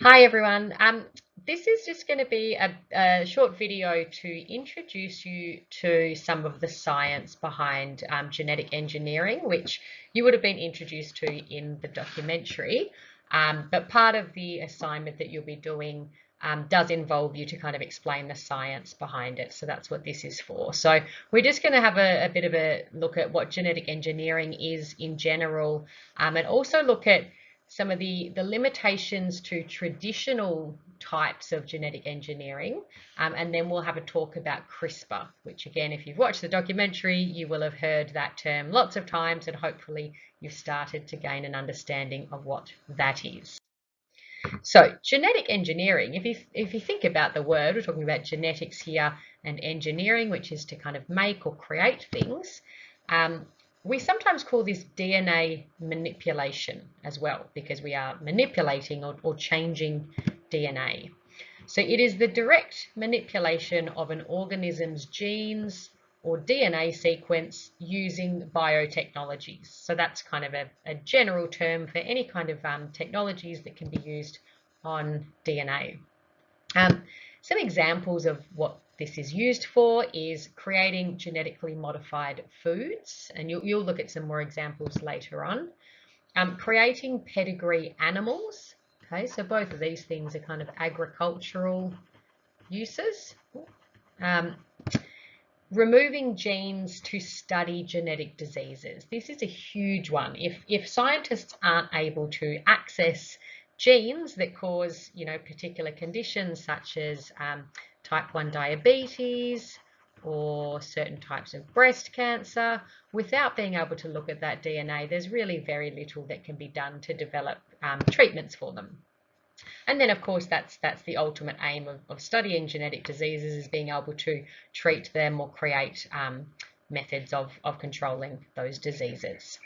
Hi everyone. This is just going to be a short video to introduce you to some of the science behind genetic engineering, which you would have been introduced to in the documentary. But part of the assignment that you'll be doing does involve you to kind of explain the science behind it. So that's what this is for. So we're just going to have a bit of a look at what genetic engineering is in general, and also look at some of the limitations to traditional types of genetic engineering, and then we'll have a talk about CRISPR, which again, if you've watched the documentary, you will have heard that term lots of times, and hopefully you've started to gain an understanding of what that is. So genetic engineering, if you think about the word, we're talking about genetics here and engineering, which is to kind of make or create things. We sometimes call this DNA manipulation as well, because we are manipulating or changing DNA. So it is the direct manipulation of an organism's genes or DNA sequence using biotechnologies. So that's kind of a general term for any kind of technologies that can be used on DNA. Some examples of what this is used for is creating genetically modified foods, and you'll look at some more examples later on. Creating pedigree animals. Okay, so both of these things are kind of agricultural uses. Um, Removing genes to study genetic diseases. This is a huge one. If scientists aren't able to access genes that cause, particular conditions such as type 1 diabetes or certain types of breast cancer, without being able to look at that DNA, there's really very little that can be done to develop treatments for them. And then, of course, that's the ultimate aim of studying genetic diseases, is being able to treat them or create methods of controlling those diseases.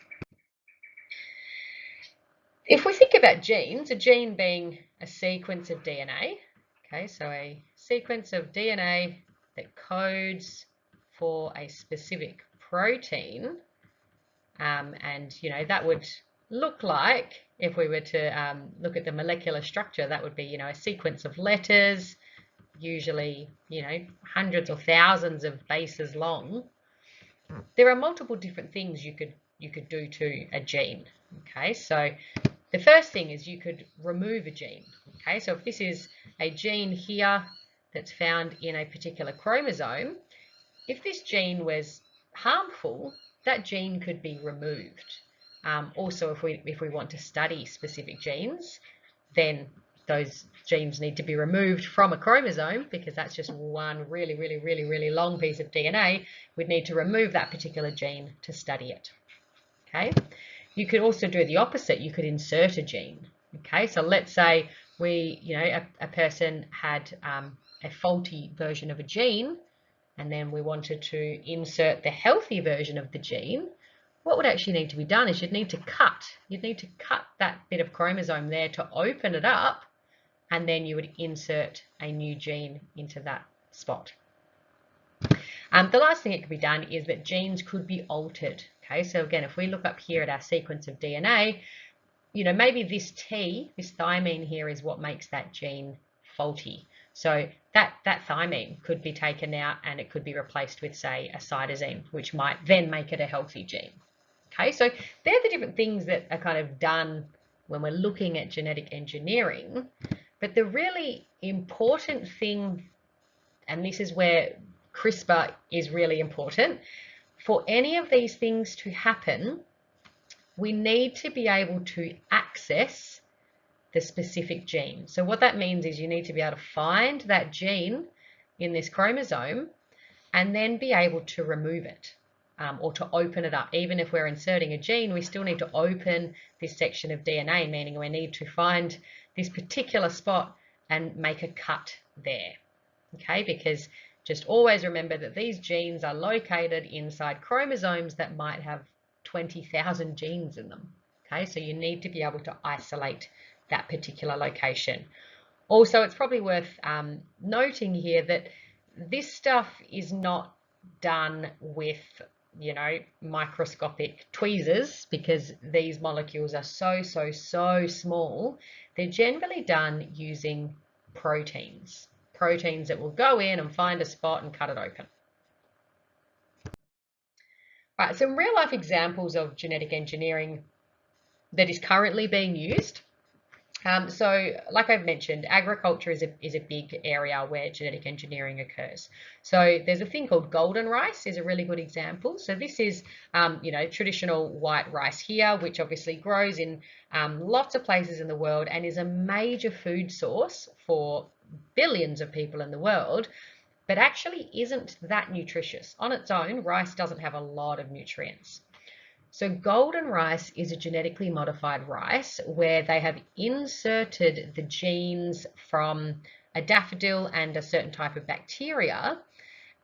If we think about genes, a gene being a sequence of DNA, okay, so a sequence of DNA that codes for a specific protein, and that would look like, if we were to look at the molecular structure, that would be a sequence of letters, usually hundreds or thousands of bases long. There are multiple different things you could do to a gene. Okay, so the first thing is you could remove a gene. Okay, so if this is a gene here that's found in a particular chromosome, if this gene was harmful, that gene could be removed. Also, if we want to study specific genes, then those genes need to be removed from a chromosome, because that's just one really long piece of DNA. We'd need to remove that particular gene to study it. Okay. You could also do the opposite. You could insert a gene. Okay, so let's say a person had a faulty version of a gene, and then we wanted to insert the healthy version of the gene. What would actually need to be done is you'd need to cut that bit of chromosome there to open it up, and then you would insert a new gene into that spot. The last thing that could be done is that genes could be altered. Okay, so again, if we look up here at our sequence of DNA, maybe this T, this thymine here, is what makes that gene faulty. So that thymine could be taken out and it could be replaced with, say, a cytosine, which might then make it a healthy gene. Okay, so they're the different things that are kind of done when we're looking at genetic engineering. But the really important thing, and this is where CRISPR is really important, for any of these things to happen, we need to be able to access the specific gene. So what that means is you need to be able to find that gene in this chromosome and then be able to remove it, or to open it up. Even if we're inserting a gene, we still need to open this section of DNA, meaning we need to find this particular spot and make a cut there. Okay, because just always remember that these genes are located inside chromosomes that might have 20,000 genes in them. Okay, so you need to be able to isolate that particular location. Also, it's probably worth noting here that this stuff is not done with you know, microscopic tweezers, because these molecules are so small. They're generally done using proteins that will go in and find a spot and cut it open. Right, some real life examples of genetic engineering that is currently being used. So, like I've mentioned, agriculture is a big area where genetic engineering occurs. So there's a thing called golden rice is a really good example. So this is, you know, traditional white rice here, which obviously grows in lots of places in the world and is a major food source for billions of people in the world, but actually isn't that nutritious. On its own, rice doesn't have a lot of nutrients. So golden rice is a genetically modified rice where they have inserted the genes from a daffodil and a certain type of bacteria.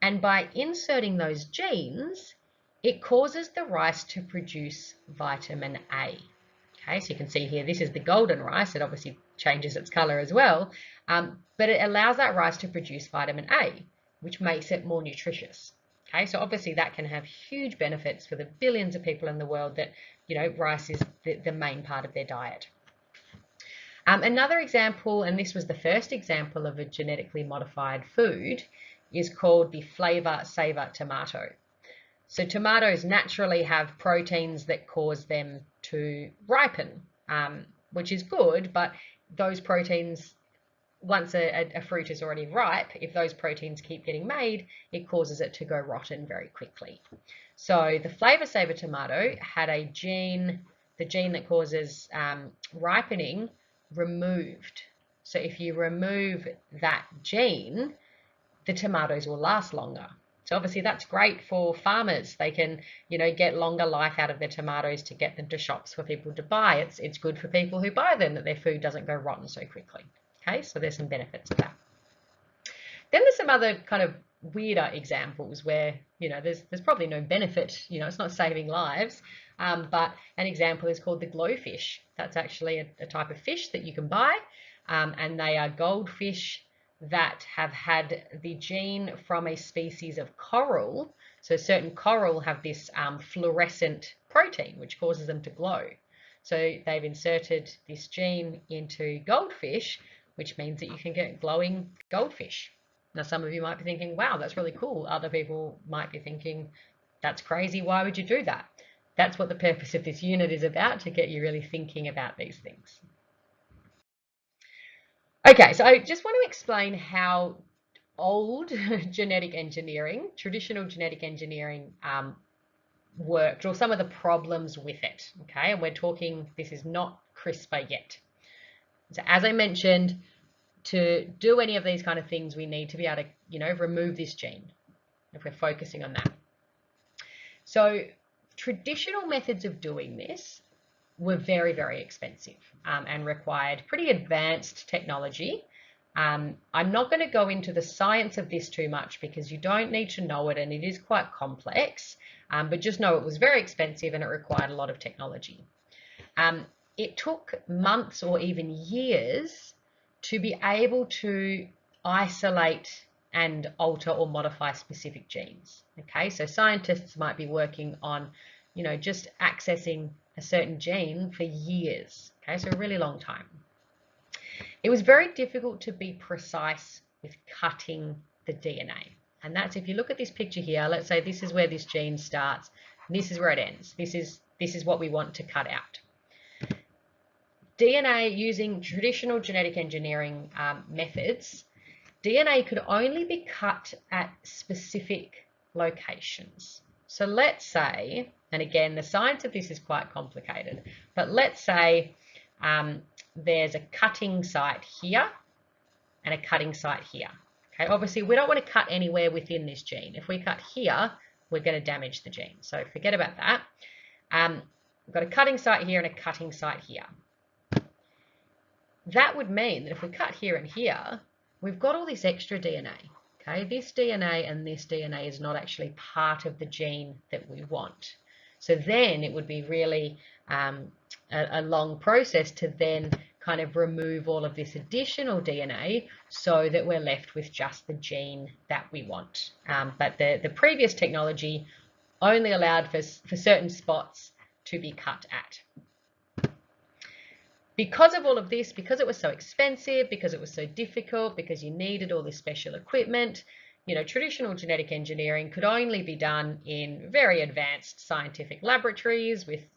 And by inserting those genes, it causes the rice to produce vitamin A. Okay, so you can see here, this is the golden rice. It obviously changes its color as well, but it allows that rice to produce vitamin A, which makes it more nutritious. Okay, so obviously that can have huge benefits for the billions of people in the world that, you know, rice is the main part of their diet. Another example, and this was the first example of a genetically modified food, is called the flavor saver tomato. So tomatoes naturally have proteins that cause them to ripen, which is good, but those proteins, once a fruit is already ripe, if those proteins keep getting made, it causes it to go rotten very quickly. So the flavor saver tomato had a gene, the gene that causes ripening, removed. So if you remove that gene, the tomatoes will last longer. So obviously that's great for farmers. They can, you know, get longer life out of their tomatoes to get them to shops for people to buy. It's good for people who buy them that their food doesn't go rotten so quickly. Okay, so there's some benefits of that. Then there's some other kind of weirder examples where, you know, there's probably no benefit, you know, it's not saving lives, but an example is called the glowfish. That's actually a type of fish that you can buy, and they are goldfish that have had the gene from a species of coral. So certain coral have this fluorescent protein which causes them to glow. So they've inserted this gene into goldfish, which means that you can get glowing goldfish. Now, some of you might be thinking, wow, that's really cool. Other people might be thinking, that's crazy. Why would you do that? That's what the purpose of this unit is about, to get you really thinking about these things. Okay, so I just want to explain how old genetic engineering, traditional genetic engineering, worked, or some of the problems with it. Okay, and we're talking, this is not CRISPR yet. So as I mentioned, to do any of these kind of things, we need to be able to, you know, remove this gene if we're focusing on that. So traditional methods of doing this were very expensive and required pretty advanced technology. I'm not going to go into the science of this too much because you don't need to know it, and it is quite complex, but just know it was very expensive and it required a lot of technology. It took months or even years to be able to isolate and alter or modify specific genes. Okay, so scientists might be working on, you know, just accessing a certain gene for years. Okay, so a really long time. It was very difficult to be precise with cutting the DNA. And that's, if you look at this picture here, let's say this is where this gene starts, and this is where it ends. This is what we want to cut out. DNA, using traditional genetic engineering methods, DNA could only be cut at specific locations. So let's say, and again, the science of this is quite complicated, but let's say there's a cutting site here and a cutting site here. Okay, obviously we don't want to cut anywhere within this gene. If we cut here, we're going to damage the gene. So forget about that. We've got a cutting site here and a cutting site here. That would mean that if we cut here and here, we've got all this extra DNA. Okay, this DNA and this DNA is not actually part of the gene that we want. So then it would be really a long process to then kind of remove all of this additional DNA so that we're left with just the gene that we want. But the previous technology only allowed for certain spots to be cut at. Because of all of this, because it was so expensive, because it was so difficult, because you needed all this special equipment, traditional genetic engineering could only be done in very advanced scientific laboratories with,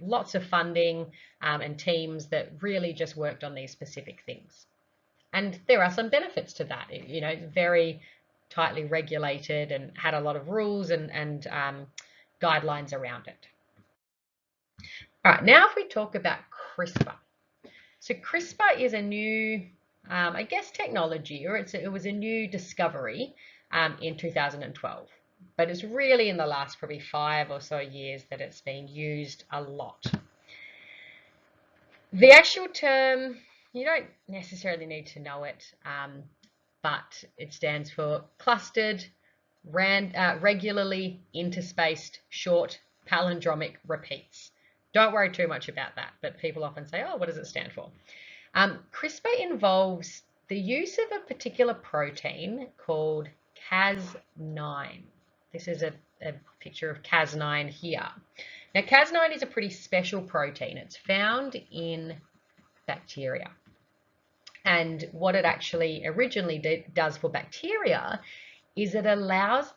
lots of funding and teams that really just worked on these specific things. And there are some benefits to that. Very tightly regulated and had a lot of rules and guidelines around it. All right, now if we talk about CRISPR. So CRISPR is a new, I guess, technology, or it was a new discovery in 2012. But it's really in the last probably 5 or so years that it's been used a lot. The actual term, you don't necessarily need to know it, but it stands for clustered, regularly interspaced, short palindromic repeats. Don't worry too much about that, but people often say, oh, what does it stand for? CRISPR involves the use of a particular protein called Cas9. This is a picture of Cas9 here. Now, Cas9 is a pretty special protein. It's found in bacteria. And what it actually originally does for bacteria is it allows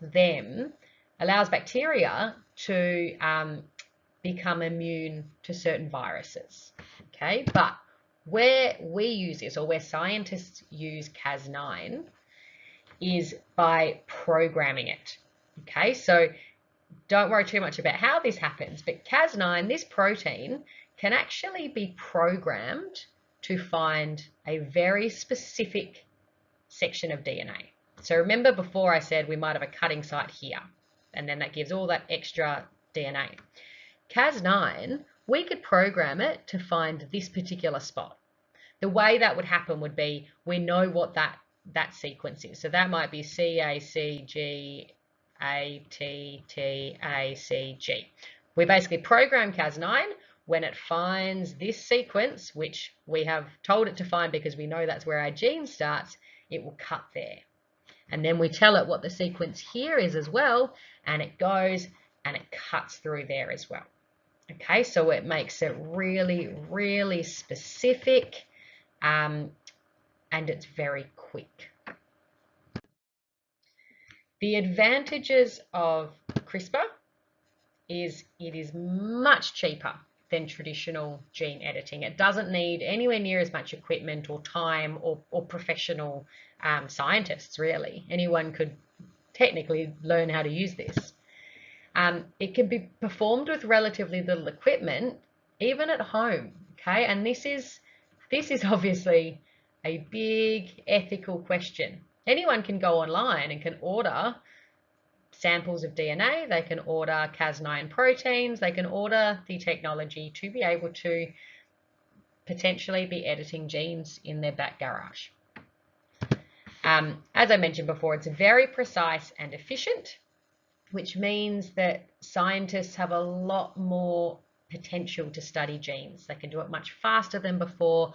bacteria to become immune to certain viruses. Okay, but where we use this, or where scientists use Cas9, is by programming it. Okay, so don't worry too much about how this happens, but Cas9, this protein, can actually be programmed to find a very specific section of DNA. So remember before I said we might have a cutting site here, and then that gives all that extra DNA. Cas9, we could program it to find this particular spot. The way that would happen would be we know what that sequence is. So that might be CACGATTACG. We basically program Cas9. When it finds this sequence, which we have told it to find because we know that's where our gene starts, it will cut there. And then we tell it what the sequence here is as well, and it goes and it cuts through there as well. Okay, so it makes it really, really specific, and it's very quick. The advantages of CRISPR is it is much cheaper than traditional gene editing. It doesn't need anywhere near as much equipment or time or professional scientists, really. Anyone could technically learn how to use this. It can be performed with relatively little equipment, even at home, okay? And this is obviously a big ethical question. Anyone can go online and can order samples of DNA, they can order Cas9 proteins, they can order the technology to be able to potentially be editing genes in their back garage. As I mentioned before, it's very precise and efficient, which means that scientists have a lot more potential to study genes. They can do it much faster than before.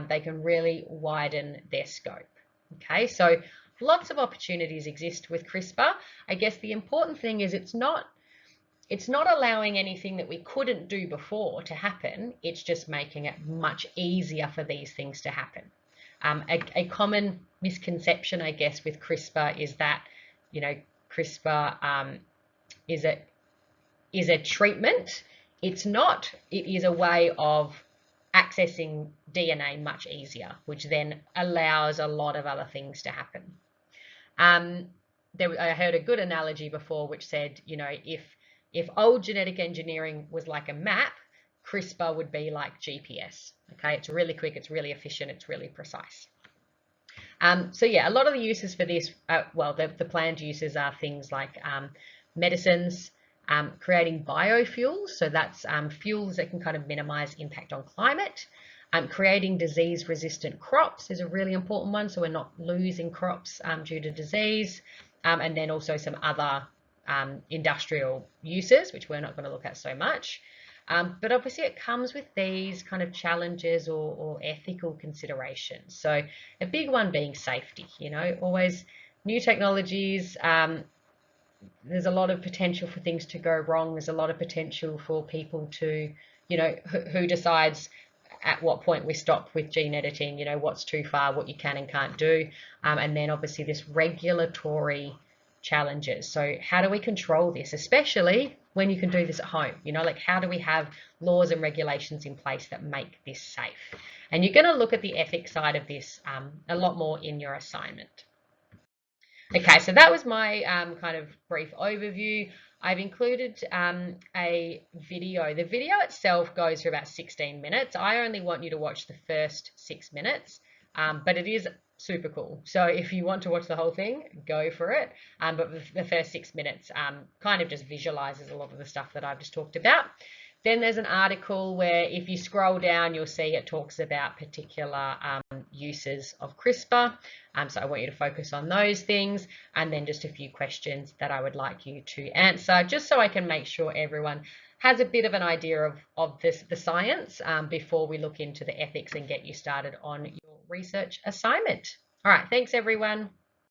They can really widen their scope. Okay, so lots of opportunities exist with CRISPR. I guess the important thing is it's not allowing anything that we couldn't do before to happen. It's just making it much easier for these things to happen. A common misconception, I guess, with CRISPR is that, CRISPR is a treatment. It's not. It is a way of accessing DNA much easier, which then allows a lot of other things to happen. I heard a good analogy before which said, if old genetic engineering was like a map, CRISPR would be like GPS. Okay, it's really quick, it's really efficient, it's really precise. So yeah, a lot of the uses for this, the planned uses are things like medicines, creating biofuels, so that's fuels that can kind of minimize impact on climate. Creating disease-resistant crops is a really important one, so we're not losing crops due to disease, and then also some other industrial uses, which we're not going to look at so much. But obviously it comes with these kind of challenges or ethical considerations. So a big one being safety, always new technologies, there's a lot of potential for things to go wrong. There's a lot of potential for people to, who decides at what point we stop with gene editing, what's too far, what you can and can't do. And then obviously this regulatory challenges. So how do we control this, especially when you can do this at home? Like how do we have laws and regulations in place that make this safe? And you're going to look at the ethics side of this a lot more in your assignment. Okay, so that was my kind of brief overview. I've included a video. The video itself goes for about 16 minutes. I only want you to watch the first 6 minutes, but it is super cool. So if you want to watch the whole thing, go for it. But the first 6 minutes kind of just visualizes a lot of the stuff that I've just talked about. Then there's an article where if you scroll down, you'll see it talks about particular uses of CRISPR. So I want you to focus on those things, and then just a few questions that I would like you to answer, just so I can make sure everyone has a bit of an idea of the science before we look into the ethics and get you started on your research assignment. All right, thanks everyone.